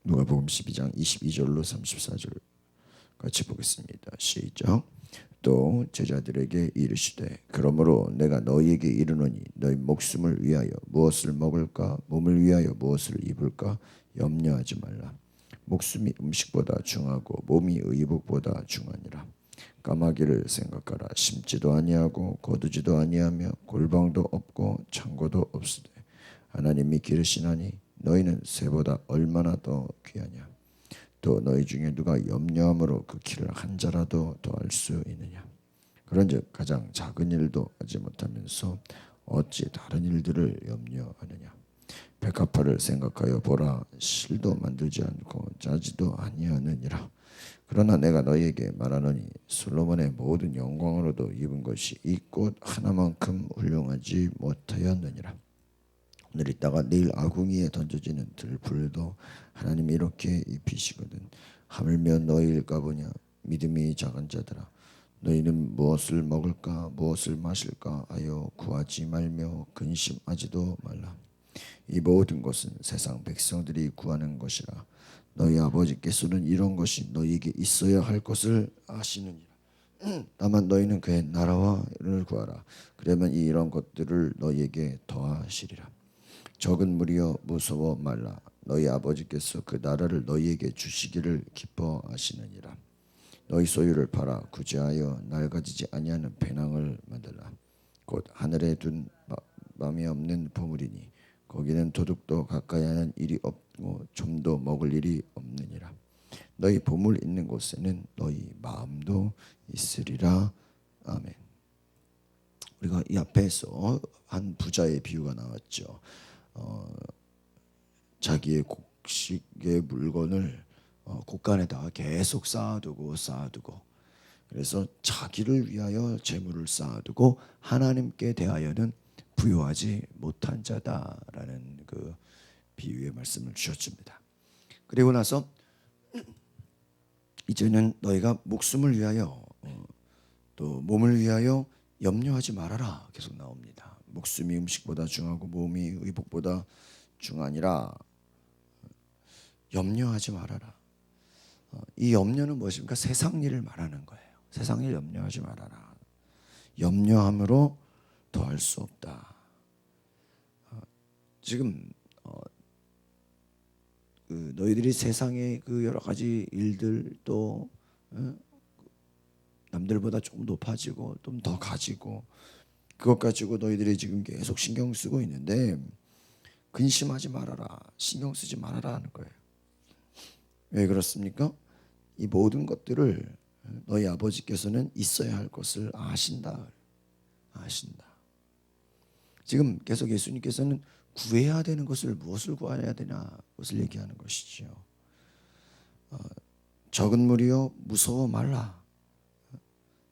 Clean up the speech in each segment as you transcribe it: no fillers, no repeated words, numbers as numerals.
누가복음 12장 22절로 34절 같이 보겠습니다. 시작. 또 제자들에게 이르시되 그러므로 내가 너희에게 이르노니 너희 목숨을 위하여 무엇을 먹을까 몸을 위하여 무엇을 입을까 염려하지 말라. 목숨이 음식보다 중하고 몸이 의복보다 중하니라. 까마귀를 생각하라. 심지도 아니하고 거두지도 아니하며 골방도 없고 창고도 없으되 하나님이 기르시나니 너희는 새보다 얼마나 더 귀하냐. 또 너희 중에 누가 염려함으로 그 키를 한 자라도 더할 수 있느냐. 그런즉 가장 작은 일도 하지 못하면서 어찌 다른 일들을 염려하느냐. 백합화를 생각하여 보라. 실도 만들지 않고 짜지도 아니하느니라. 그러나 내가 너희에게 말하노니 솔로몬의 모든 영광으로도 입은 것이 이 꽃 하나만큼 훌륭하지 못하였느니라. 오늘 있다가 내일 아궁이에 던져지는 들불도 하나님이 이렇게 입히시거든. 하물며 너희일까 보냐. 믿음이 작은 자들아, 너희는 무엇을 먹을까 무엇을 마실까 하여 구하지 말며 근심하지도 말라. 이 모든 것은 세상 백성들이 구하는 것이라. 너희 아버지께서는 이런 것이 너희에게 있어야 할 것을 아시느니라. 다만 너희는 그의 나라와 의를 구하라. 그러면 이런 것들을 너희에게 더하시리라. 적은 무리여 무서워 말라. 너희 아버지께서 그 나라를 너희에게 주시기를 기뻐하시느니라. 너희 소유를 팔아 구제하여 낡아지지 아니하는 배낭을 만들라. 곧 하늘에 둔 맘이 없는 보물이니 거기는 도둑도 가까이 하는 일이 없고 좀도 먹을 일이 없느니라. 너희 보물 있는 곳에는 너희 마음도 있으리라. 아멘. 우리가 이 앞에서 한 부자의 비유가 나왔죠. 자기의 곡식의 물건을 곳간에다가 계속 쌓아두고 그래서 자기를 위하여 재물을 쌓아두고 하나님께 대하여는 부요하지 못한 자다라는 그 비유의 말씀을 주셨습니다. 그리고 나서 이제는 너희가 목숨을 위하여 또 몸을 위하여 염려하지 말아라 계속 나옵니다. 목숨이 음식보다 중하고 몸이 의복보다 중하니라. 염려하지 말아라. 이 염려는 무엇입니까? 세상 일을 말하는 거예요. 세상 일 염려하지 말아라. 염려함으로 더할 수 없다. 지금 너희들이 세상의 그 여러 가지 일들 또 남들보다 조금 높아지고 좀 더 가지고 그것 가지고 너희들이 지금 계속 신경 쓰고 있는데 근심하지 말아라. 신경 쓰지 말아라 하는 거예요. 왜 그렇습니까? 이 모든 것들을 너희 아버지께서는 있어야 할 것을 아신다. 지금 계속 예수님께서는 구해야 되는 것을 무엇을 구해야 되냐 그것을 얘기하는 것이죠. 적은 무리여 무서워 말라.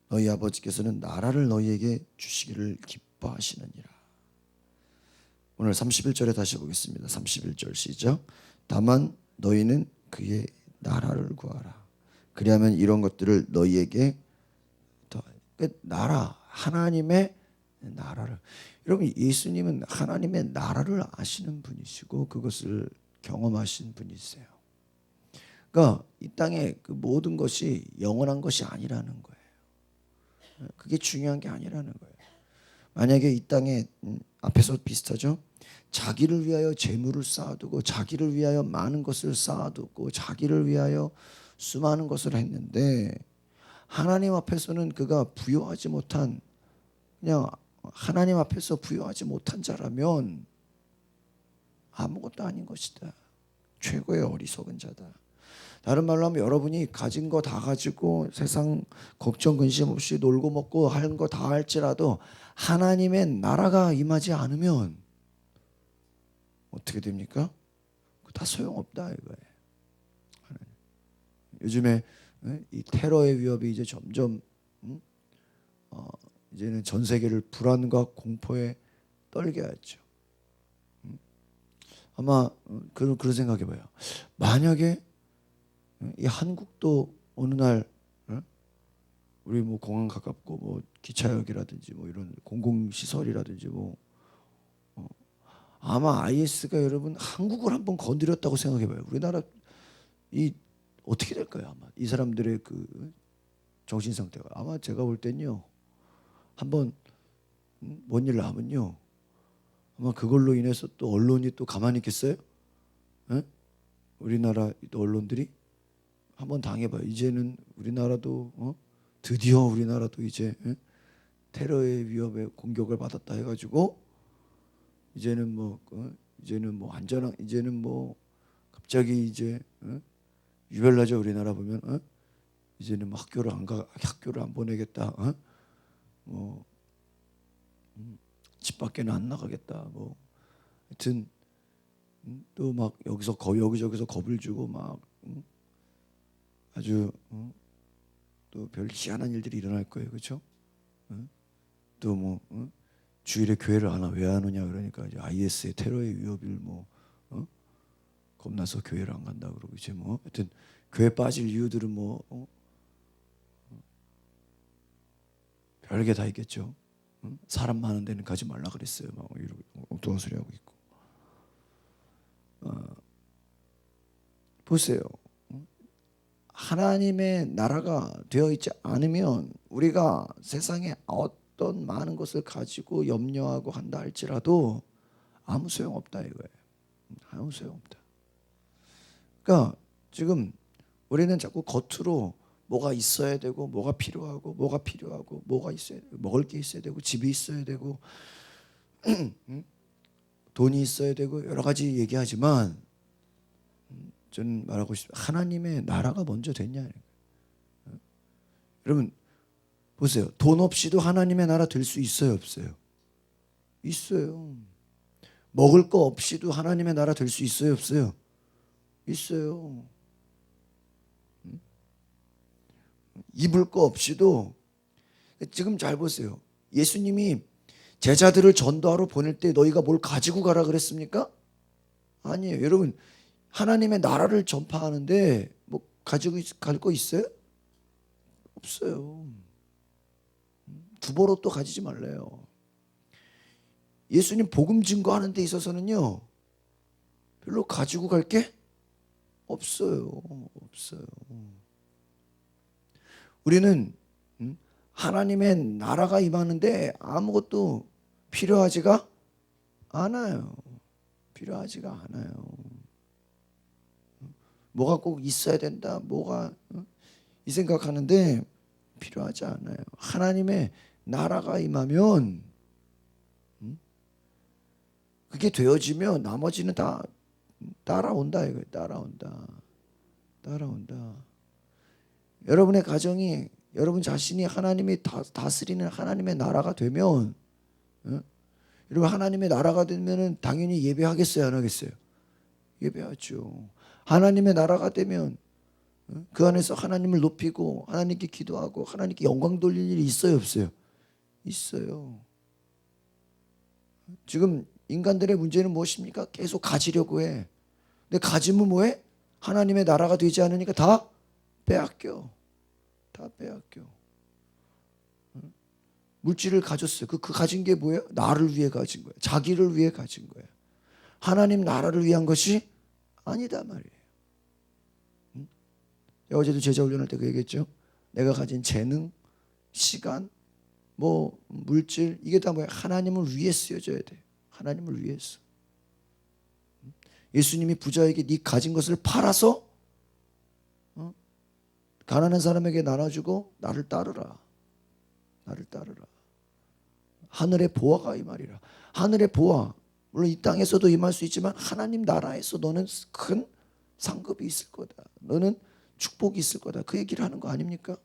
너희 아버지께서는 나라를 너희에게 주시기를 기뻐하시느니라. 오늘 31절에 다시 보겠습니다. 31절 시작. 다만 너희는 그의 나라를 구하라. 그리하면 이런 것들을 너희에게 더 나라 하나님의 나라를. 여러분 예수님은 하나님의 나라를 아시는 분이시고 그것을 경험하신 분이세요. 그러니까 이 땅에 그 모든 것이 영원한 것이 아니라는 거예요. 그게 중요한 게 아니라는 거예요. 만약에 이 땅에 앞에서 비슷하죠. 자기를 위하여 재물을 쌓아두고 자기를 위하여 많은 것을 쌓아두고 자기를 위하여 수많은 것을 했는데 하나님 앞에서는 그가 부요하지 못한 그냥 하나님 앞에서 부요하지 못한 자라면 아무것도 아닌 것이다. 최고의 어리석은 자다. 다른 말로 하면 여러분이 가진 거 다 가지고 세상 걱정 근심 없이 놀고 먹고 하는 거 다 할지라도 하나님의 나라가 임하지 않으면 어떻게 됩니까? 다 소용없다 이거예요. 요즘에 이 테러의 위협이 이제 점점 이제는 전 세계를 불안과 공포에 떨게 하죠. 아마 그런 생각해봐요. 만약에 이 한국도 어느 날 우리 뭐 공항 가깝고 뭐 기차역이라든지 뭐 이런 공공시설이라든지 뭐 아마 IS가 여러분 한국을 한번 건드렸다고 생각해봐요. 우리나라 이 어떻게 될까요? 아마 이 사람들의 그 정신 상태가 아마 제가 볼 땐요 한번 뭔 일을 하면요 아마 그걸로 인해서 또 언론이 또 가만히 있겠어요? 에? 우리나라 또 언론들이 한번 당해봐요. 이제는 우리나라도 드디어 우리나라도 이제 테러의 위협에 공격을 받았다 해가지고 이제는 뭐 안전한 이제는 뭐 갑자기 이제 유별나죠. 우리나라 보면 이제는 뭐 학교를 안 보내겠다. 뭐 집 밖에는 안 나가겠다. 뭐 하여튼 또 막 여기저기서 겁을 주고 막 아주 또 별 희한한 일들이 일어날 거예요. 그렇죠? 또 뭐 주일에 교회를 안 와. 왜 안 오냐 그러니까 이제 IS의 테러의 위협을 겁나서 교회를 안 간다 그러고 이제 뭐 하여튼 교회 빠질 이유들은 별게 다 있겠죠. 사람 많은 데는 가지 말라 그랬어요. 막 이러고 엉뚱한 소리 하고 있고. 보세요. 하나님의 나라가 되어 있지 않으면 우리가 세상에 어떤 많은 것을 가지고 염려하고 한다 할지라도 아무 소용없다 이거예요. 아무 소용없다. 그러니까 지금 우리는 자꾸 겉으로 뭐가 있어야 되고 뭐가 필요하고 뭐가 있어야 되고 먹을 게 있어야 되고 집이 있어야 되고 돈이 있어야 되고 여러 가지 얘기하지만 저는 말하고 싶어요. 하나님의 나라가 먼저 됐냐. 여러분 보세요. 돈 없이도 하나님의 나라 될 수 있어요 없어요? 있어요. 먹을 거 없이도 하나님의 나라 될 수 있어요 없어요? 있어요. 입을 거 없이도 지금 잘 보세요. 예수님이 제자들을 전도하러 보낼 때 너희가 뭘 가지고 가라 그랬습니까? 아니에요. 여러분 하나님의 나라를 전파하는데 뭐 가지고 갈 거 있어요? 없어요. 두버릇도 가지지 말래요. 예수님 복음 증거하는 데 있어서는요 별로 가지고 갈 게 없어요. 없어요. 우리는 하나님의 나라가 임하는데 아무것도 필요하지가 않아요. 필요하지가 않아요. 뭐가 꼭 있어야 된다. 뭐가 이 생각하는데 필요하지 않아요. 하나님의 나라가 임하면 그게 되어지면 나머지는 다 따라온다 이거예요. 따라온다. 여러분의 가정이 여러분 자신이 하나님이 다스리는 하나님의 나라가 되면 여러분 하나님의 나라가 되면은 당연히 예배하겠어요 안 하겠어요? 예배하죠. 하나님의 나라가 되면 그 안에서 하나님을 높이고 하나님께 기도하고 하나님께 영광 돌릴 일이 있어요 없어요? 있어요. 지금 인간들의 문제는 무엇입니까? 계속 가지려고 해. 근데 가지면 뭐해? 하나님의 나라가 되지 않으니까 다 빼앗겨. 물질을 가졌어요. 그 가진 게 뭐예요? 나를 위해 가진 거예요. 자기를 위해 가진 거예요. 하나님 나라를 위한 것이 아니다 말이에요. 어제도 제자 훈련할 때 그 얘기했죠. 내가 가진 재능, 시간, 뭐 물질 이게 다 뭐야? 하나님을 위해 쓰여져야 돼. 하나님을 위해서. 예수님이 부자에게 네 가진 것을 팔아서 가난한 사람에게 나눠주고 나를 따르라. 하늘의 보화가 이 말이라. 하늘의 보화. 물론 이 땅에서도 임할 수 있지만 하나님 나라에서 너는 큰 상급이 있을 거다. 너는 축복이 있을 거다. 그 얘기를 하는 거 아닙니까?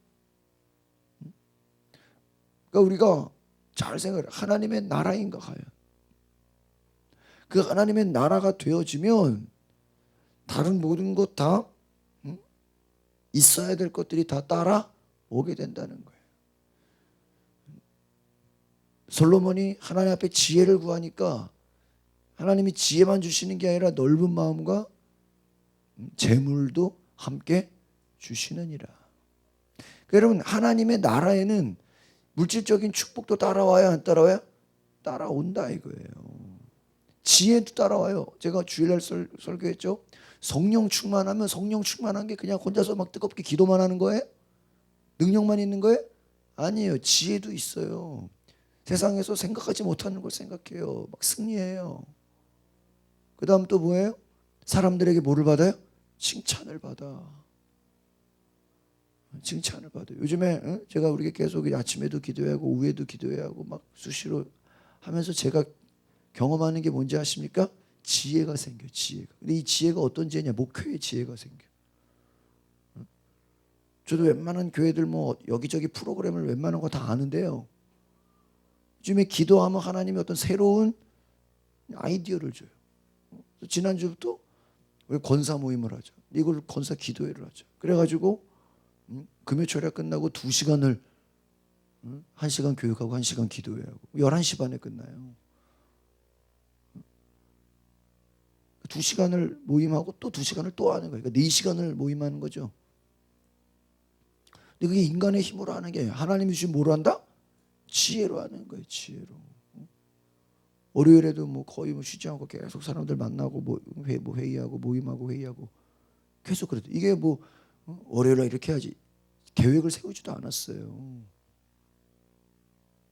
그러니까 우리가 잘 생각해. 하나님의 나라인가 과연. 그 하나님의 나라가 되어지면 다른 모든 것 다 있어야 될 것들이 다 따라오게 된다는 거예요. 솔로몬이 하나님 앞에 지혜를 구하니까 하나님이 지혜만 주시는 게 아니라 넓은 마음과 재물도 함께 주시느니라. 그러니까 여러분 하나님의 나라에는 물질적인 축복도 따라와야 안 따라와요? 따라온다 이거예요. 지혜도 따라와요. 제가 주일날 설교했죠. 성령 충만하면 성령 충만한 게 그냥 혼자서 막 뜨겁게 기도만 하는 거예요? 능력만 있는 거예요? 아니에요. 지혜도 있어요. 세상에서 생각하지 못하는 걸 생각해요. 막 승리해요. 그 다음 또 뭐예요? 사람들에게 뭐를 받아요? 칭찬을 받아. 칭찬을 받아요. 요즘에 제가 우리가 계속 아침에도 기도해야 하고 오후에도 기도해야 하고 막 수시로 하면서 제가 경험하는 게 뭔지 아십니까? 지혜가 생겨요. 지혜가. 근데 이 지혜가 어떤 지혜냐? 목회의 지혜가 생겨요. 저도 웬만한 교회들 뭐 여기저기 프로그램을 웬만한 거 다 아는데요. 요즘에 기도하면 하나님이 어떤 새로운 아이디어를 줘요. 지난주부터 우리 권사 모임을 하죠. 이걸 권사 기도회를 하죠. 그래가지고 금요 철야 끝나고 2시간을 1시간 교육하고 1시간 기도회하고 11시 반에 끝나요. 2시간을 모임하고 또 2시간을 또 하는 거예요. 그러니까 4시간을 모임하는 거죠. 근데 그게 인간의 힘으로 하는 게 아니에요. 하나님이 주신 뭐로 한다? 지혜로 하는 거예요. 지혜로. 월요일에도 뭐 거의 뭐 쉬지 않고 계속 사람들 만나고 회의하고 모임하고 회의하고 계속 그래도 이게 뭐 월요일에 이렇게 해야지 계획을 세우지도 않았어요.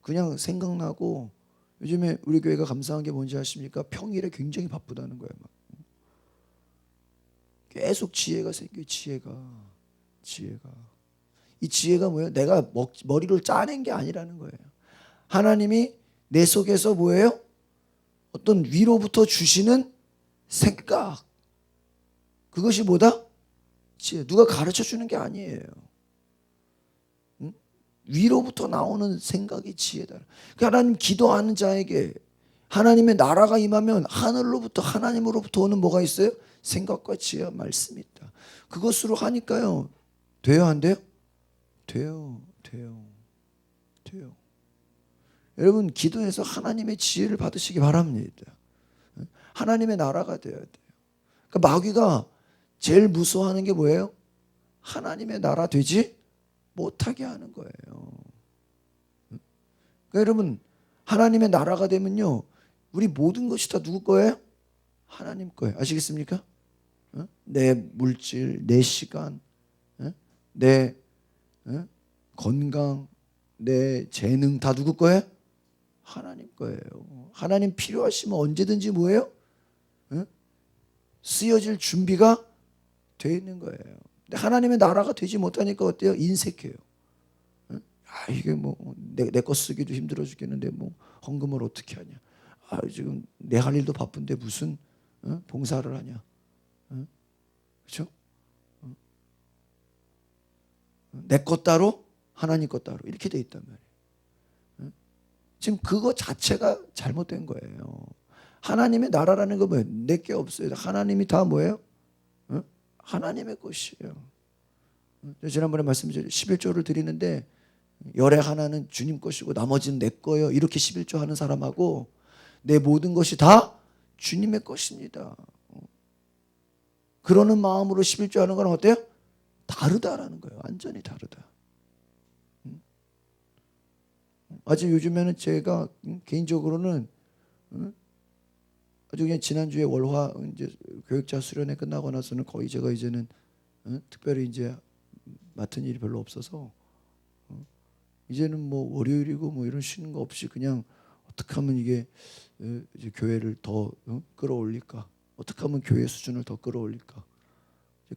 그냥 생각나고 요즘에 우리 교회가 감사한 게 뭔지 아십니까? 평일에 굉장히 바쁘다는 거예요. 막. 계속 지혜가 생겨요. 지혜가. 이 지혜가 뭐예요? 내가 머리를 짜낸 게 아니라는 거예요. 하나님이 내 속에서 뭐예요? 어떤 위로부터 주시는 생각. 그것이 뭐다? 지혜. 누가 가르쳐 주는 게 아니에요. 위로부터 나오는 생각이 지혜다. 그러니까 하나님 기도하는 자에게 하나님의 나라가 임하면 하늘로부터 하나님으로부터 오는 뭐가 있어요? 생각과 지혜와 말씀이 있다. 그것으로 하니까요. 돼요, 안 돼요? 돼요. 여러분 기도해서 하나님의 지혜를 받으시기 바랍니다. 하나님의 나라가 되어야 돼요. 그러니까 마귀가 제일 무서워하는 게 뭐예요? 하나님의 나라 되지 못하게 하는 거예요. 그러니까 여러분 하나님의 나라가 되면요. 우리 모든 것이 다 누구 거예요? 하나님 거예요. 아시겠습니까? 내 물질, 내 시간, 내 건강, 내 재능 다 누구 거예요? 하나님 거예요. 하나님 필요하시면 언제든지 뭐예요? 쓰여질 준비가 돼 있는 거예요. 근데 하나님의 나라가 되지 못하니까 어때요? 인색해요. 이게 뭐 내 거 쓰기도 힘들어 죽겠는데 뭐 헌금을 어떻게 하냐? 지금 내 할 일도 바쁜데 무슨 봉사를 하냐? 그렇죠? 내 것 따로 하나님 것 따로 이렇게 돼 있단 말이에요. 지금 그거 자체가 잘못된 거예요. 하나님의 나라라는 거 뭐예요? 내 게 없어요. 하나님이 다 뭐예요? 하나님의 것이에요. 지난번에 말씀드렸죠. 11조를 드리는데 열의 하나는 주님 것이고 나머지는 내 거예요. 이렇게 11조 하는 사람하고 내 모든 것이 다 주님의 것입니다. 그러는 마음으로 11조 하는 건 어때요? 다르다라는 거예요. 완전히 다르다. 아주 요즘에는 제가 개인적으로는 아주 그냥 지난주에 월화 이제 교육자 수련회 끝나고 나서는 거의 제가 이제는 특별히 이제 맡은 일이 별로 없어서 이제는 뭐 월요일이고 뭐 이런 쉬는 거 없이 그냥 어떻게 하면 이게 이제 교회를 더 끌어올릴까? 어떻게 하면 교회 수준을 더 끌어올릴까?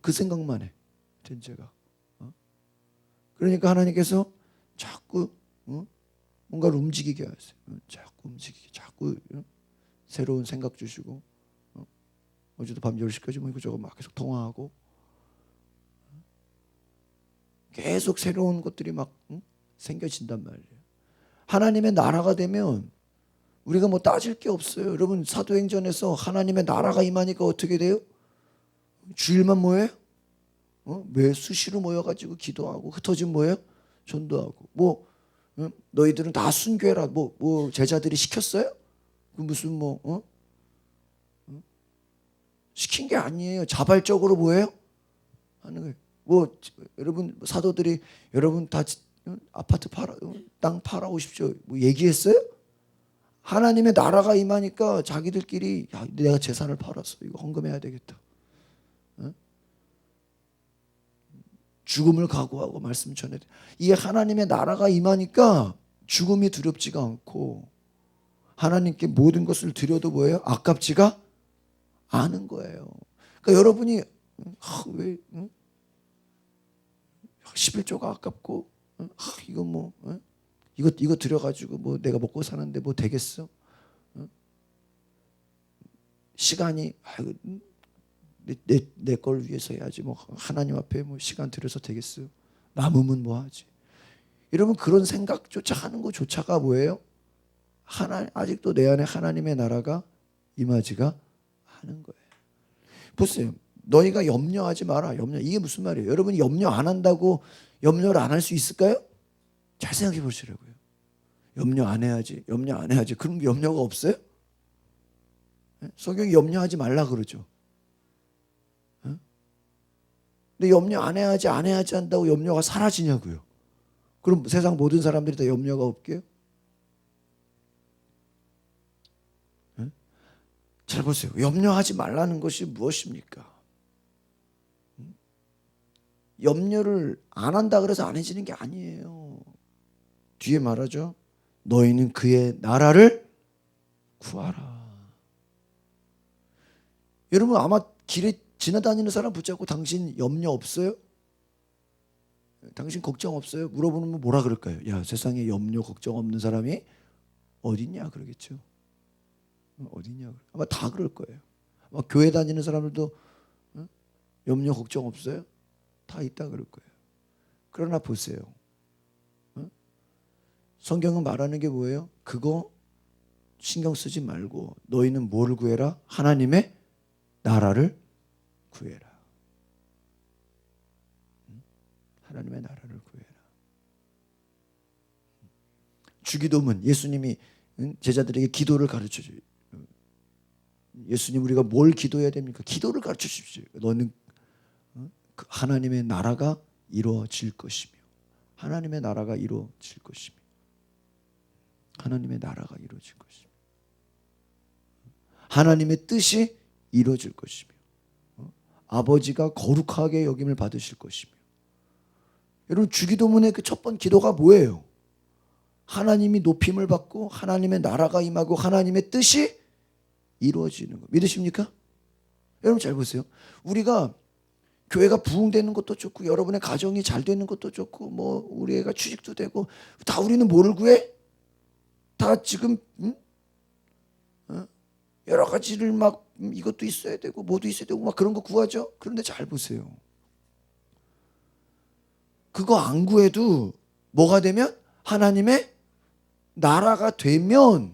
그 생각만 해. 된 제가. 그러니까 하나님께서 자꾸 뭔가를 움직이게 하세요. 자꾸 움직이게, 자꾸 새로운 생각 주시고 어제도 밤 10시까지 뭐 이거저거 막 계속 통화하고 계속 새로운 것들이 막 생겨진단 말이에요. 하나님의 나라가 되면 우리가 뭐 따질 게 없어요. 여러분 사도행전에서 하나님의 나라가 임하니까 어떻게 돼요? 주일만 뭐예요? 매 수시로 모여가지고 기도하고 흩어진 뭐예요? 전도하고 뭐 너희들은 다 순교해라 뭐 제자들이 시켰어요? 그 무슨 뭐 시킨 게 아니에요. 자발적으로 뭐예요? 하는 거예요. 뭐 여러분 사도들이 여러분 다 아파트 팔아 땅 팔아 오십시오. 뭐 얘기했어요? 하나님의 나라가 임하니까 자기들끼리 야, 내가 재산을 팔았어. 이거 헌금해야 되겠다. 죽음을 각오하고 말씀 전해. 이게 하나님의 나라가 임하니까 죽음이 두렵지가 않고 하나님께 모든 것을 드려도 뭐예요? 아깝지가 않은 거예요. 그러니까 여러분이 왜 11조가 아깝고 이거 뭐 이거 드려가지고 뭐 내가 먹고 사는데 뭐 되겠어? 시간이 내 걸 위해서 해야지 뭐 하나님 앞에 뭐 시간 들여서 되겠어요? 남으면 뭐 하지? 여러분 그런 생각조차 하는 것조차가 뭐예요? 아직도 내 안에 하나님의 나라가 임하지가 않은 거예요. 보세요. 너희가 염려하지 마라. 이게 무슨 말이에요? 여러분이 염려 안 한다고 염려를 안 할 수 있을까요? 잘 생각해 보시라고요. 염려 안 해야지. 그런 게 염려가 없어요? 성경이 염려하지 말라 그러죠. 근데 염려 안 해야지 한다고 염려가 사라지냐고요. 그럼 세상 모든 사람들이 다 염려가 없게요? 잘 보세요. 염려하지 말라는 것이 무엇입니까? 염려를 안 한다 그래서 안 해지는 게 아니에요. 뒤에 말하죠. 너희는 그의 나라를 구하라. 여러분 아마 길에 지나다니는 사람 붙잡고 당신 염려 없어요? 당신 걱정 없어요? 물어보면 뭐라 그럴까요? 야, 세상에 염려 걱정 없는 사람이 어딨냐 그러겠죠. 어딨냐. 아마 다 그럴 거예요. 아마 교회 다니는 사람들도 염려 걱정 없어요? 다 있다 그럴 거예요. 그러나 보세요. 성경은 말하는 게 뭐예요? 그거 신경 쓰지 말고 너희는 뭐를 구해라? 하나님의 나라를 구해라. 하나님의 나라를 구해라. 주기도문 예수님이 제자들에게 기도를 가르쳐줘요. 예수님 우리가 뭘 기도해야 됩니까? 기도를 가르쳐 주십시오. 너는 하나님의 나라가 이루어질 것이며 하나님의 나라가 이루어질 것이며 하나님의 나라가 이루어질 것이며 하나님의 뜻이 이루어질 것이며 아버지가 거룩하게 여김을 받으실 것이며. 여러분 주기도문의 그 첫 번 기도가 뭐예요? 하나님이 높임을 받고 하나님의 나라가 임하고 하나님의 뜻이 이루어지는 거 믿으십니까? 여러분 잘 보세요. 우리가 교회가 부흥되는 것도 좋고 여러분의 가정이 잘 되는 것도 좋고 뭐 우리 애가 취직도 되고 다 우리는 뭐를 구해? 다 지금 여러 가지를 막 이것도 있어야 되고 뭐도 있어야 되고 막 그런 거 구하죠. 그런데 잘 보세요. 그거 안 구해도 뭐가 되면 하나님의 나라가 되면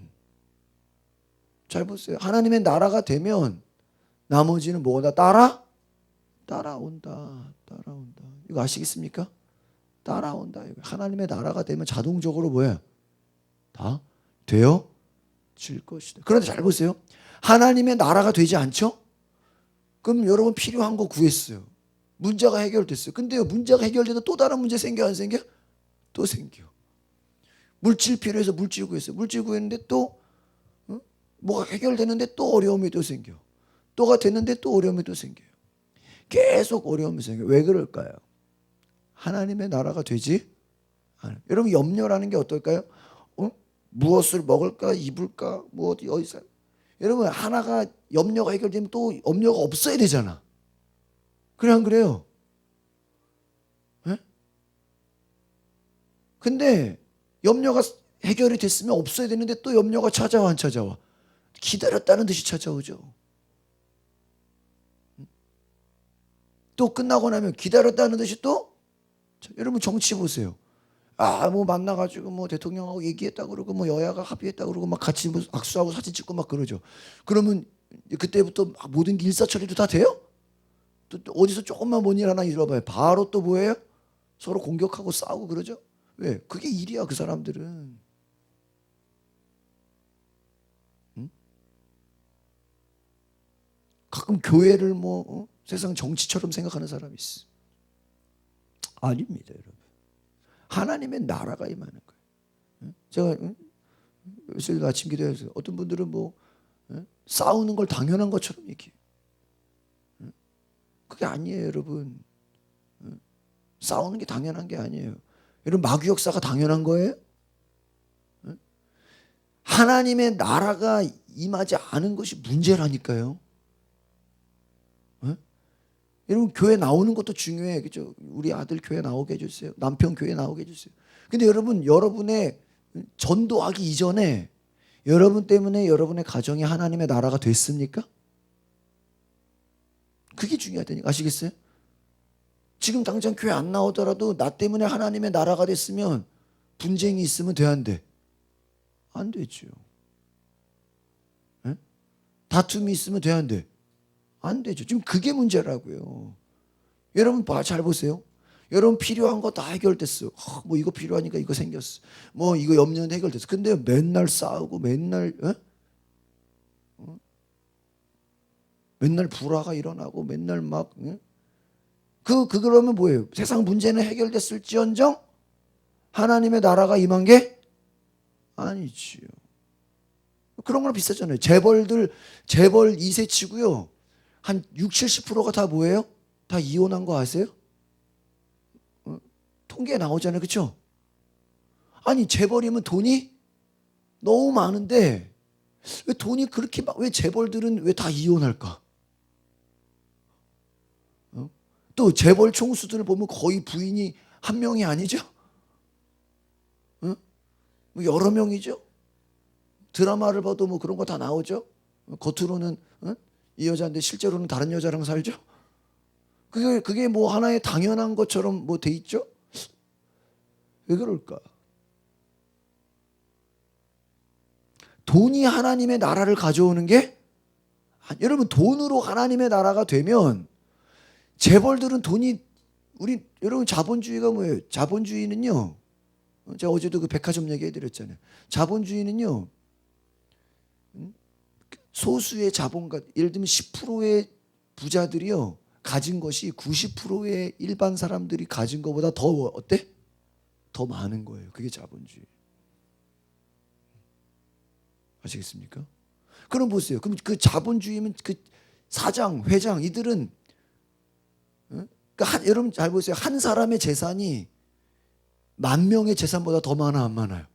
잘 보세요. 하나님의 나라가 되면 나머지는 뭐다 따라온다. 이거 아시겠습니까? 따라온다. 하나님의 나라가 되면 자동적으로 뭐야? 다 되어질 것이다. 그런데 잘 보세요. 하나님의 나라가 되지 않죠? 그럼 여러분 필요한 거 구했어요. 문제가 해결됐어요. 근데요 문제가 해결돼도 또 다른 문제 생겨 안 생겨? 또 생겨. 물질 필요해서 물질 구했어요. 물질 구했는데 또 뭐가 해결되는데 또 어려움이 또 생겨. 또가 됐는데 또 어려움이 또 생겨요. 계속 어려움이 생겨요. 왜 그럴까요? 하나님의 나라가 되지 않아요. 여러분 염려라는 게 어떨까요? 무엇을 먹을까 입을까 뭐 어디서 여러분 하나가 염려가 해결되면 또 염려가 없어야 되잖아. 그래 안 그래요? 네? 근데 염려가 해결이 됐으면 없어야 되는데 또 염려가 찾아와 안 찾아와? 기다렸다는 듯이 찾아오죠. 또 끝나고 나면 기다렸다는 듯이 또 여러분 정치 보세요. 뭐 만나가지고 뭐 대통령하고 얘기했다 그러고 뭐 여야가 합의했다 그러고 막 같이 뭐 악수하고 사진 찍고 막 그러죠. 그러면 그때부터 모든 게 일사천리도 다 돼요? 또 어디서 조금만 뭔 일 하나 일어봐요. 바로 또 뭐예요? 서로 공격하고 싸우고 그러죠. 왜? 그게 일이야 그 사람들은. 응? 가끔 교회를 뭐 세상 정치처럼 생각하는 사람이 있어. 아닙니다 여러분. 하나님의 나라가 임하는 거예요. 제가 요새 아침 기도해서 어떤 분들은 뭐 싸우는 걸 당연한 것처럼 얘기해요. 그게 아니에요, 여러분. 싸우는 게 당연한 게 아니에요. 여러분, 마귀 역사가 당연한 거예요? 하나님의 나라가 임하지 않은 것이 문제라니까요. 여러분, 교회 나오는 것도 중요해. 그죠? 우리 아들 교회 나오게 해주세요. 남편 교회 나오게 해주세요. 근데 여러분, 여러분의 전도하기 이전에 여러분 때문에 여러분의 가정이 하나님의 나라가 됐습니까? 그게 중요하다니까. 아시겠어요? 지금 당장 교회 안 나오더라도 나 때문에 하나님의 나라가 됐으면 분쟁이 있으면 돼, 안 돼? 안 되죠. 에? 다툼이 있으면 돼, 안 돼? 안 되죠. 지금 그게 문제라고요. 여러분 잘 보세요. 여러분 필요한 거 다 해결됐어. 뭐 이거 필요하니까 이거 생겼어. 뭐 이거 염려는 해결됐어. 근데 맨날 싸우고 맨날 맨날 불화가 일어나고 맨날 막 그러면 뭐예요? 세상 문제는 해결됐을지언정 하나님의 나라가 임한 게 아니지요. 그런 거랑 비슷하잖아요. 재벌 2세 치고요. 한 60-70%가 다 뭐예요? 다 이혼한 거 아세요? 통계에 나오잖아요. 그렇죠? 아니 재벌이면 돈이 너무 많은데 왜 돈이 그렇게 왜 재벌들은 왜 다 이혼할까? 또 재벌 총수들을 보면 거의 부인이 한 명이 아니죠? 뭐 여러 명이죠? 드라마를 봐도 뭐 그런 거 다 나오죠? 겉으로는 이 여자인데 실제로는 다른 여자랑 살죠? 그게 뭐 하나의 당연한 것처럼 뭐 돼 있죠? 왜 그럴까? 돈이 하나님의 나라를 가져오는 게 여러분 돈으로 하나님의 나라가 되면 재벌들은 돈이 여러분 자본주의가 뭐예요? 자본주의는요. 제가 어제도 그 백화점 얘기해 드렸잖아요. 자본주의는요. 소수의 자본가 예를 들면 10%의 부자들이요. 가진 것이 90%의 일반 사람들이 가진 것보다 더 어때? 더 많은 거예요. 그게 자본주의. 아시겠습니까? 그럼 보세요. 그럼 그 자본주의면 그 사장, 회장 이들은 그러니까 여러분 잘 보세요. 한 사람의 재산이 10,000명의 재산보다 더 많아 안 많아요?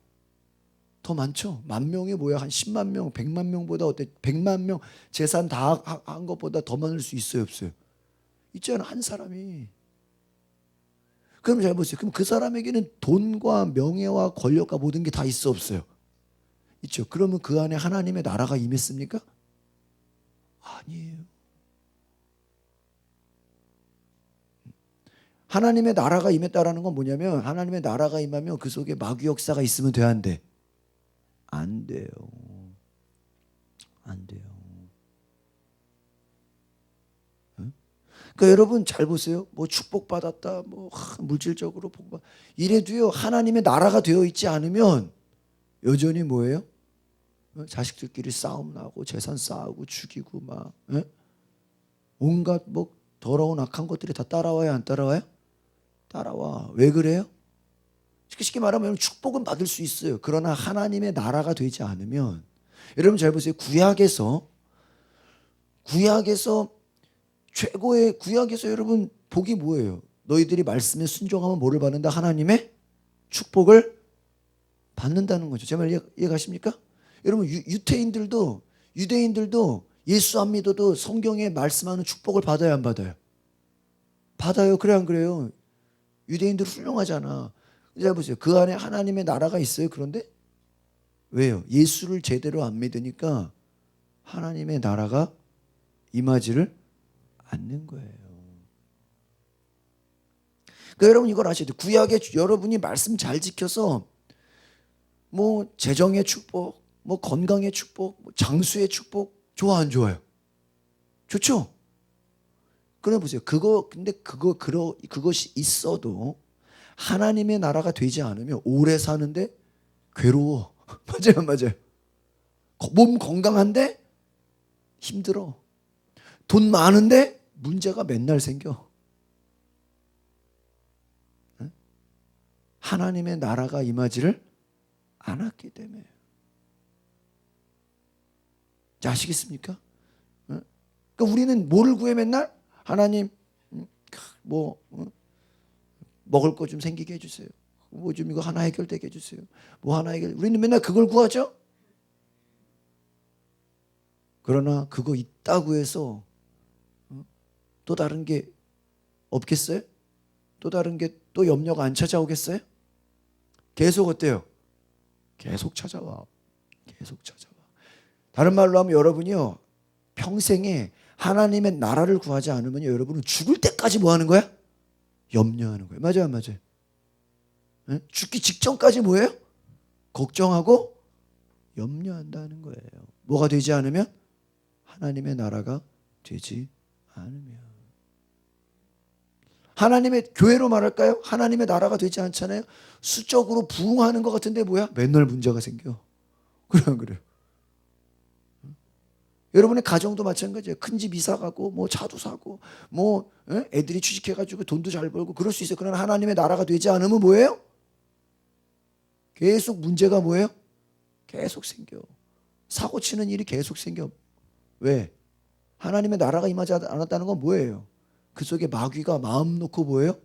더 많죠. 10,000명이 뭐야? 한 10만 명, 100만 명보다 어때? 100만 명 재산 다 한 것보다 더 많을 수 있어요, 없어요? 있잖아, 한 사람이. 그럼 잘 보세요. 그럼 그 사람에게는 돈과 명예와 권력과 모든 게 다 있어, 없어요? 있죠. 그러면 그 안에 하나님의 나라가 임했습니까? 아니에요. 하나님의 나라가 임했다라는 건 뭐냐면 하나님의 나라가 임하면 그 속에 마귀 역사가 있으면 돼, 안 돼? 안 돼요. 안 돼요. 그러니까 여러분 잘 보세요. 뭐 축복받았다. 뭐 물질적으로 복받 이래도요. 하나님의 나라가 되어 있지 않으면 여전히 뭐예요? 자식들끼리 싸움 나고 재산 쌓고 죽이고 막 온갖 뭐 더러운 악한 것들이 다 따라와요, 안 따라와요? 따라와. 왜 그래요? 쉽게 말하면 축복은 받을 수 있어요. 그러나 하나님의 나라가 되지 않으면 여러분 잘 보세요. 구약에서 최고의 구약에서 여러분 복이 뭐예요? 너희들이 말씀에 순종하면 뭐를 받는다? 하나님의 축복을 받는다는 거죠. 제 말 이해가십니까? 여러분 유대인들도 예수 안 믿어도 성경에 말씀하는 축복을 받아요, 안 받아요? 받아요. 그래 안 그래요? 유대인들 훌륭하잖아. 잘 보세요. 그 안에 하나님의 나라가 있어요. 그런데 왜요? 예수를 제대로 안 믿으니까 하나님의 나라가 임하지를 않는 거예요. 그러니까 여러분 이걸 아셔야 돼요. 구약에 여러분이 말씀 잘 지켜서 뭐 재정의 축복, 뭐 건강의 축복, 뭐 장수의 축복 좋아 안 좋아요? 좋죠? 그래 보세요. 근데 그것이 있어도 하나님의 나라가 되지 않으면 오래 사는데 괴로워. 맞아요. 몸 건강한데 힘들어. 돈 많은데 문제가 맨날 생겨. 하나님의 나라가 임하지를 않았기 때문에. 아시겠습니까? 그러니까 우리는 뭐를 구해 맨날? 하나님 뭐 먹을 거 좀 생기게 해주세요. 뭐 좀 이거 하나 해결되게 해주세요. 뭐 하나 해결. 우리는 맨날 그걸 구하죠. 그러나 그거 있다고 해서 또 다른 게 없겠어요? 또 다른 게 또 염려가 안 찾아오겠어요? 계속 어때요? 계속 찾아와. 계속 찾아와. 다른 말로 하면 여러분이요, 평생에 하나님의 나라를 구하지 않으면 여러분은 죽을 때까지 뭐 하는 거야? 염려하는 거예요. 맞아요, 맞아요. 네? 죽기 직전까지 뭐예요? 걱정하고 염려한다는 거예요. 뭐가 되지 않으면? 하나님의 나라가 되지 않으면. 하나님의 교회로 말할까요? 하나님의 나라가 되지 않잖아요. 수적으로 부흥하는 것 같은데 뭐야? 맨날 문제가 생겨. 그래 안 그래요? 여러분의 가정도 마찬가지예요. 큰 집 이사 가고 뭐 차도 사고 뭐 애들이 취직해가지고 돈도 잘 벌고 그럴 수 있어요. 그러나 하나님의 나라가 되지 않으면 뭐예요? 계속 문제가 뭐예요? 계속 생겨. 사고 치는 일이 계속 생겨. 왜? 하나님의 나라가 임하지 않았다는 건 뭐예요? 그 속에 마귀가 마음 놓고 뭐예요?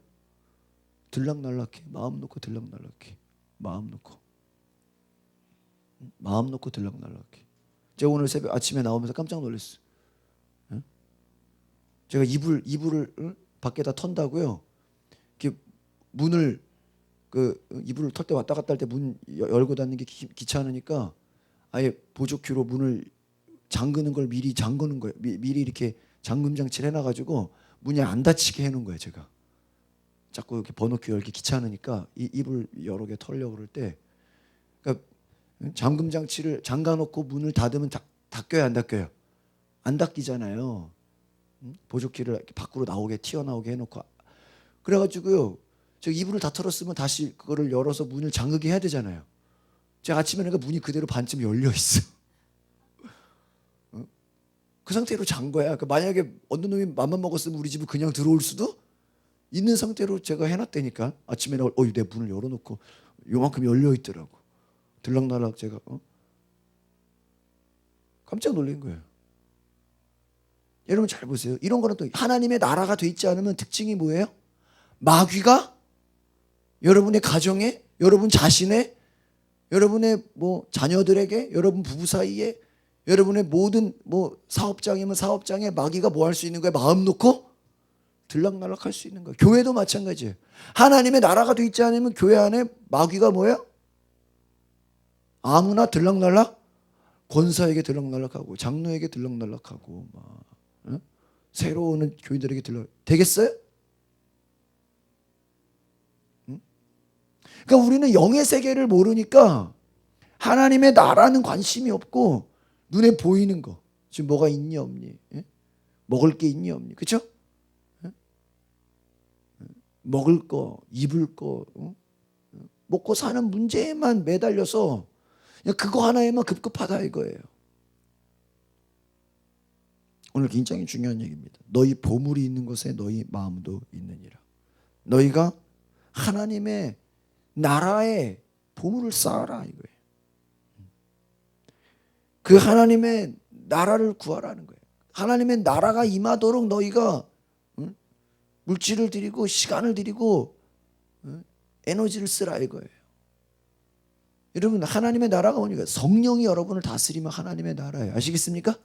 들락날락해. 마음 놓고 들락날락해. 마음 놓고 들락날락해. 제가 오늘 새벽 아침에 나오면서 깜짝 놀랐어요. 제가 이불을 밖에다 턴다고요. 이렇게 문을 이불을 털 때 왔다 갔다 할 때 문 열고 닫는 게 귀찮으니까 아예 보조키로 문을 잠그는 걸 미리 잠그는 거예요. 미리 이렇게 잠금 장치를 해놔가지고 문이 안 닫히게 해놓은 거예요. 제가 자꾸 이렇게 번호키 열기 귀찮으니까 이불 여러 개 털려고 그럴 때, 그러니까 잠금 장치를 잠가놓고 문을 닫으면 닫혀요, 안 닫혀요? 안 닫히잖아요. 보조키를 이렇게 밖으로 튀어나오게 해놓고. 그래가지고요, 저 이불을 다 털었으면 다시 그거를 열어서 문을 잠그게 해야 되잖아요. 제가 아침에 그러니까 문이 그대로 반쯤 열려 있어. 그 상태로 잔 거야. 그러니까 만약에 어느 놈이 맘만 먹었으면 우리 집을 그냥 들어올 수도 있는 상태로 제가 해놨다니까. 아침에는 내 문을 열어놓고 요만큼 열려 있더라고. 들락날락 제가 깜짝 놀란 거예요. 여러분 잘 보세요. 이런 거는 또 하나님의 나라가 돼 있지 않으면 특징이 뭐예요? 마귀가 여러분의 가정에, 여러분 자신의, 여러분의 뭐 자녀들에게, 여러분 부부 사이에, 여러분의 모든 뭐 사업장이면 사업장에 마귀가 뭐 할 수 있는 거예요? 마음 놓고 들락날락 할 수 있는 거예요. 교회도 마찬가지예요. 하나님의 나라가 돼 있지 않으면 교회 안에 마귀가 뭐예요? 아무나 들락날락, 권사에게 들락날락하고 장로에게 들락날락하고 막 새로 오는 교인들에게 되겠어요? 그러니까 우리는 영의 세계를 모르니까 하나님의 나라는 관심이 없고 눈에 보이는 거, 지금 뭐가 있니 없니, 먹을 게 있니 없니, 그렇죠? 먹을 거, 입을 거, 먹고 사는 문제에만 매달려서 그냥 그거 하나에만 급급하다 이거예요. 오늘 굉장히 중요한 얘기입니다. 너희 보물이 있는 곳에 너희 마음도 있느니라. 너희가 하나님의 나라에 보물을 쌓아라 이거예요. 그 하나님의 나라를 구하라는 거예요. 하나님의 나라가 임하도록 너희가 물질을 드리고 시간을 드리고 에너지를 쓰라 이거예요. 여러분 하나님의 나라가 뭐니까 성령이 여러분을 다스리면 하나님의 나라예요. 아시겠습니까?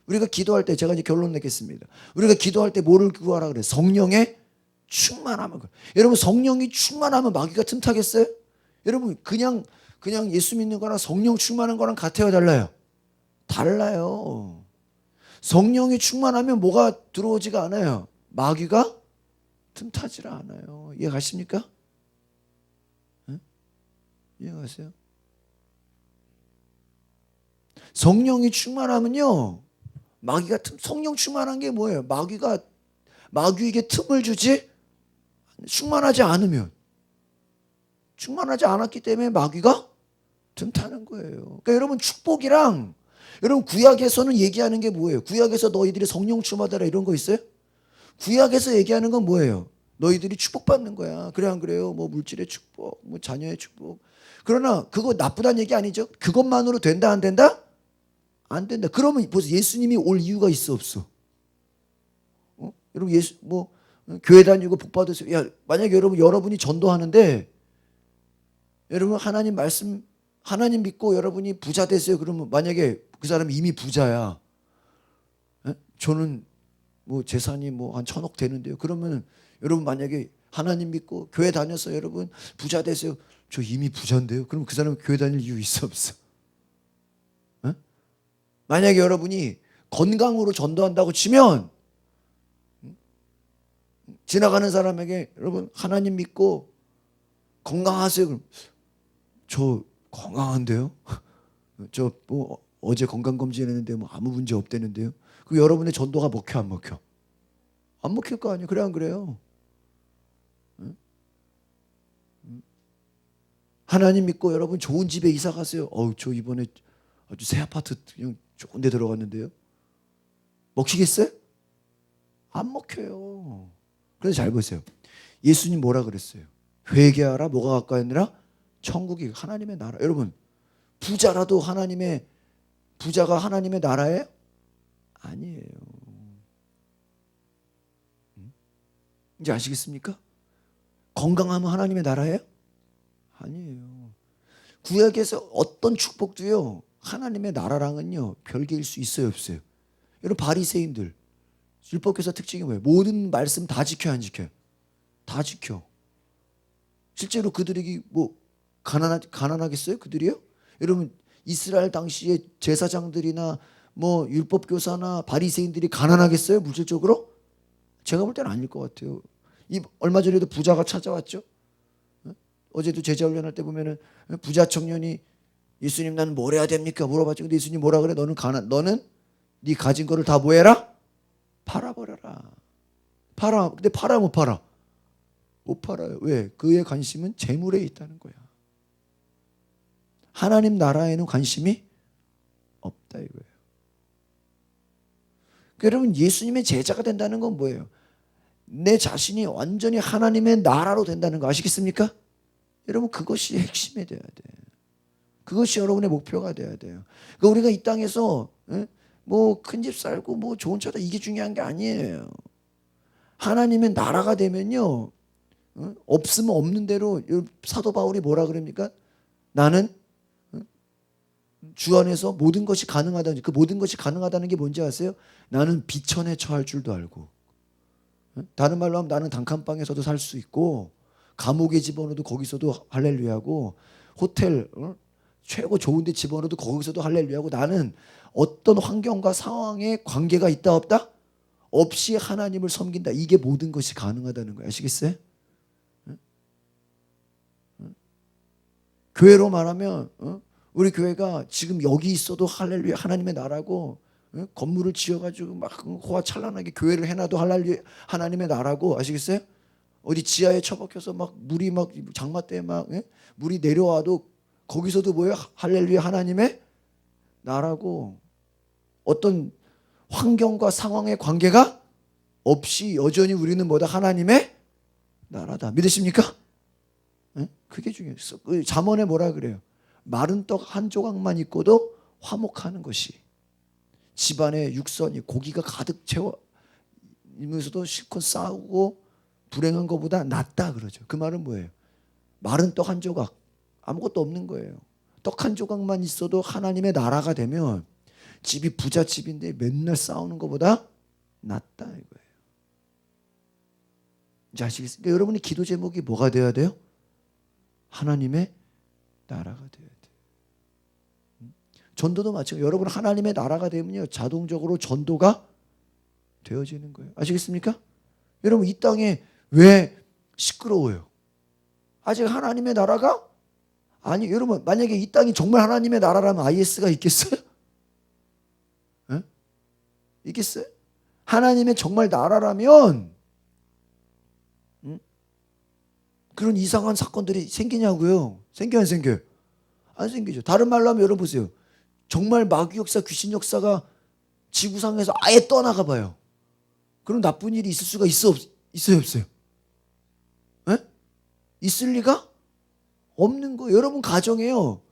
우리가 기도할 때 제가 이제 결론 내겠습니다. 우리가 기도할 때 뭐를 구하라 그래요? 성령의 충만함을. 여러분 성령이 충만하면 마귀가 틈타겠어요? 여러분 그냥 예수 믿는 거랑 성령 충만한 거랑 같아요, 달라요? 달라요. 성령이 충만하면 뭐가 들어오지가 않아요. 마귀가 틈타지를 않아요. 이해 가십니까? 이해 가세요? 성령이 충만하면요, 마귀가 성령 충만한 게 뭐예요? 마귀에게 틈을 주지, 충만하지 않았기 때문에 마귀가 틈타는 거예요. 그러니까 여러분 축복이랑, 여러분 구약에서는 얘기하는 게 뭐예요? 구약에서 너희들이 성령 충만하라 이런 거 있어요? 구약에서 얘기하는 건 뭐예요? 너희들이 축복받는 거야. 그래 안 그래요? 뭐 물질의 축복, 뭐 자녀의 축복. 그러나 그거 나쁘다는 얘기 아니죠? 그것만으로 된다 안 된다? 안 된다. 그러면 벌써 예수님이 올 이유가 있어 없어? 여러분 예수 교회 다니고 복 받으세요. 야, 만약에 여러분이 전도하는데 여러분 하나님 말씀 하나님 믿고 여러분이 부자 되세요. 그러면 만약에 그 사람이 이미 부자야. 저는 재산이 한 1,000억 되는데요. 그러면 여러분 만약에 하나님 믿고 교회 다녀서 여러분 부자 되세요. 저 이미 부자인데요. 그럼 그 사람은 교회 다닐 이유 있어 없어? 만약에 여러분이 건강으로 전도한다고 치면 지나가는 사람에게 여러분 하나님 믿고 건강하세요. 그럼 저 건강한데요? 저 어제 건강검진했는데 아무 문제 없대는데요. 그 여러분의 전도가 먹혀 안 먹혀? 안 먹힐 거 아니에요. 그래 안 그래요? 하나님 믿고 여러분 좋은 집에 이사 가세요. 저 이번에 아주 새 아파트 그냥 좋은 데 들어갔는데요. 먹히겠어요? 안 먹혀요. 그래서 잘 보세요. 예수님 뭐라 그랬어요? 회개하라. 뭐가 가까이니라? 천국이 하나님의 나라. 여러분 부자라도 부자가 하나님의 나라예요? 아니에요. 이제 아시겠습니까? 건강하면 하나님의 나라예요? 아니에요. 구약에서 어떤 축복도요 하나님의 나라랑은요 별개일 수 있어요 없어요? 여러분 바리새인들 율법교사 특징이 뭐예요? 모든 말씀 다 지켜요 안 지켜요? 다 지켜. 실제로 그들에게 가난하겠어요? 그들이요? 여러분 이스라엘 당시에 제사장들이나 율법교사나 바리새인들이 가난하겠어요? 물질적으로? 제가 볼 때는 아닐 것 같아요. 얼마 전에도 부자가 찾아왔죠. 어제도 제자 훈련할 때 보면은 부자 청년이 예수님 나는 뭘 해야 됩니까? 물어봤죠. 근데 예수님 뭐라 그래? 너는 네 가진 거를 다 뭐해라? 팔아버려라. 팔아. 근데 팔아 못 팔아? 못 팔아요. 왜? 그의 관심은 재물에 있다는 거야. 하나님 나라에는 관심이 없다 이거예요. 그러니까 여러분 예수님의 제자가 된다는 건 뭐예요? 내 자신이 완전히 하나님의 나라로 된다는 거 아시겠습니까? 여러분 그것이 핵심이 돼야 돼. 그것이 여러분의 목표가 돼야 돼요. 그러니까 우리가 이 땅에서 큰 집 살고 좋은 차다 이게 중요한 게 아니에요. 하나님의 나라가 되면요 없으면 없는 대로 사도 바울이 뭐라 그럽니까? 나는 주 안에서 모든 것이 가능하다는 그 모든 것이 가능하다는 게 뭔지 아세요? 나는 비천에 처할 줄도 알고 다른 말로 하면 나는 단칸방에서도 살 수 있고 감옥에 집어넣어도 거기서도 할렐루야고 호텔 최고 좋은 데 집어넣어도 거기서도 할렐루야고 나는 어떤 환경과 상황에 관계가 있다 없다? 없이 하나님을 섬긴다. 이게 모든 것이 가능하다는 거예요. 아시겠어요? 교회로 말하면 우리 교회가 지금 여기 있어도 할렐루야 하나님의 나라고 건물을 지어가지고 막 호화찬란하게 교회를 해놔도 할렐루야 하나님의 나라고 아시겠어요? 어디 지하에 처박혀서 막 물이 장마 때 물이 내려와도 거기서도 뭐예요? 할렐루야 하나님의 나라고 어떤 환경과 상황의 관계가 없이 여전히 우리는 뭐다? 하나님의 나라다. 믿으십니까? 그게 중요해요. 잠언에 뭐라 그래요? 마른 떡 한 조각만 있고도 화목하는 것이 집안에 육선이 고기가 가득 채워이면서도 실컷 싸우고 불행한 것보다 낫다 그러죠. 그 말은 뭐예요? 마른 떡 한 조각 아무것도 없는 거예요. 떡 한 조각만 있어도 하나님의 나라가 되면 집이 부잣집인데 맨날 싸우는 것보다 낫다 이거예요. 이제 아시겠습니까? 여러분의 기도 제목이 뭐가 돼야 돼요? 하나님의 나라가 돼야 돼요. 전도도 마찬가지예요. 여러분 하나님의 나라가 되면요 자동적으로 전도가 되어지는 거예요. 아시겠습니까? 여러분 이 땅에 왜 시끄러워요? 아직 하나님의 나라가 아니 여러분 만약에 이 땅이 정말 하나님의 나라라면 IS가 있겠어요? 있겠어요? 하나님의 정말 나라라면 그런 이상한 사건들이 생기냐고요? 생겨 안 생겨요? 안 생기죠. 다른 말로 하면 여러분 보세요. 정말 마귀 역사, 귀신 역사가 지구상에서 아예 떠나가 봐요. 그럼 나쁜 일이 있을 수가 있어요 없어요? 있을 리가 없는 거예요. 여러분 가정에요.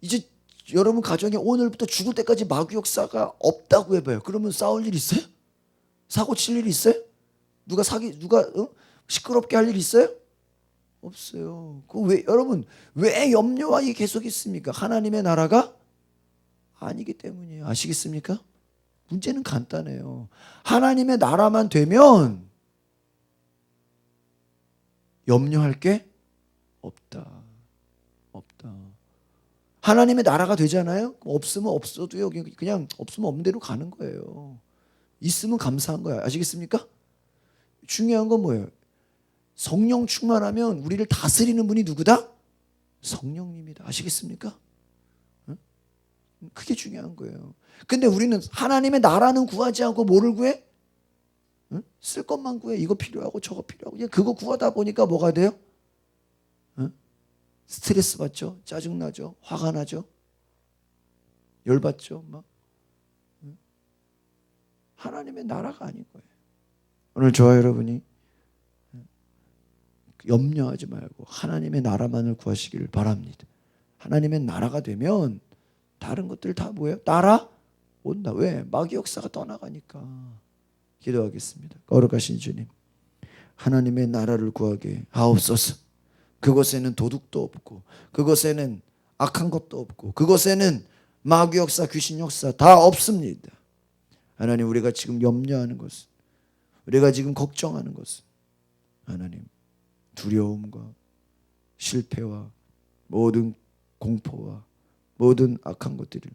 이제 여러분 가정에 오늘부터 죽을 때까지 마귀 역사가 없다고 해봐요. 그러면 싸울 일 있어요? 사고 칠 일 있어요? 누가 시끄럽게 할 일 있어요? 없어요. 여러분 왜 염려와 계속 있습니까? 하나님의 나라가 아니기 때문이에요. 아시겠습니까? 문제는 간단해요. 하나님의 나라만 되면 염려할 게 없다. 하나님의 나라가 되잖아요. 없으면 없어도요. 그냥 없으면 없는 대로 가는 거예요. 있으면 감사한 거야. 아시겠습니까? 중요한 건 뭐예요? 성령 충만하면 우리를 다스리는 분이 누구다? 성령님이다. 아시겠습니까? 그게 중요한 거예요. 근데 우리는 하나님의 나라는 구하지 않고 뭐를 구해? 쓸 것만 구해. 이거 필요하고 저거 필요하고. 그냥 그거 구하다 보니까 뭐가 돼요? 스트레스 받죠. 짜증나죠. 화가 나죠. 열받죠. 막. 하나님의 나라가 아닌 거예요. 오늘 저와 여러분이 염려하지 말고 하나님의 나라만을 구하시기를 바랍니다. 하나님의 나라가 되면 다른 것들 다 뭐예요? 따라온다. 왜? 마귀 역사가 떠나가니까. 기도하겠습니다. 거룩하신 주님, 하나님의 나라를 구하게 하옵소서. 그곳에는 도둑도 없고, 그곳에는 악한 것도 없고, 그곳에는 마귀 역사, 귀신 역사 다 없습니다. 하나님, 우리가 지금 염려하는 것은, 우리가 지금 걱정하는 것은 하나님, 두려움과 실패와 모든 공포와 모든 악한 것들을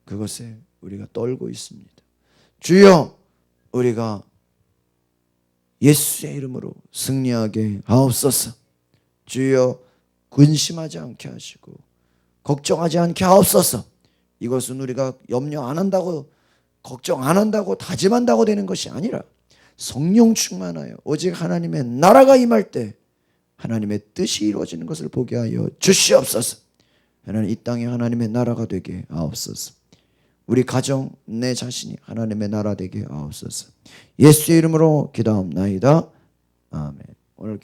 그것에 우리가 떨고 있습니다. 주여, 우리가 예수의 이름으로 승리하게 하옵소서. 주여, 근심하지 않게 하시고 걱정하지 않게 하옵소서. 이것은 우리가 염려 안 한다고, 걱정 안 한다고, 다짐한다고 되는 것이 아니라 성령 충만하여 오직 하나님의 나라가 임할 때 하나님의 뜻이 이루어지는 것을 보게 하여 주시옵소서. 하나님, 이 땅에 하나님의 나라가 되게 하옵소서. 우리 가정, 내 자신이 하나님의 나라 되게 하옵소서. 예수의 이름으로 기도합나이다. 아멘. 오늘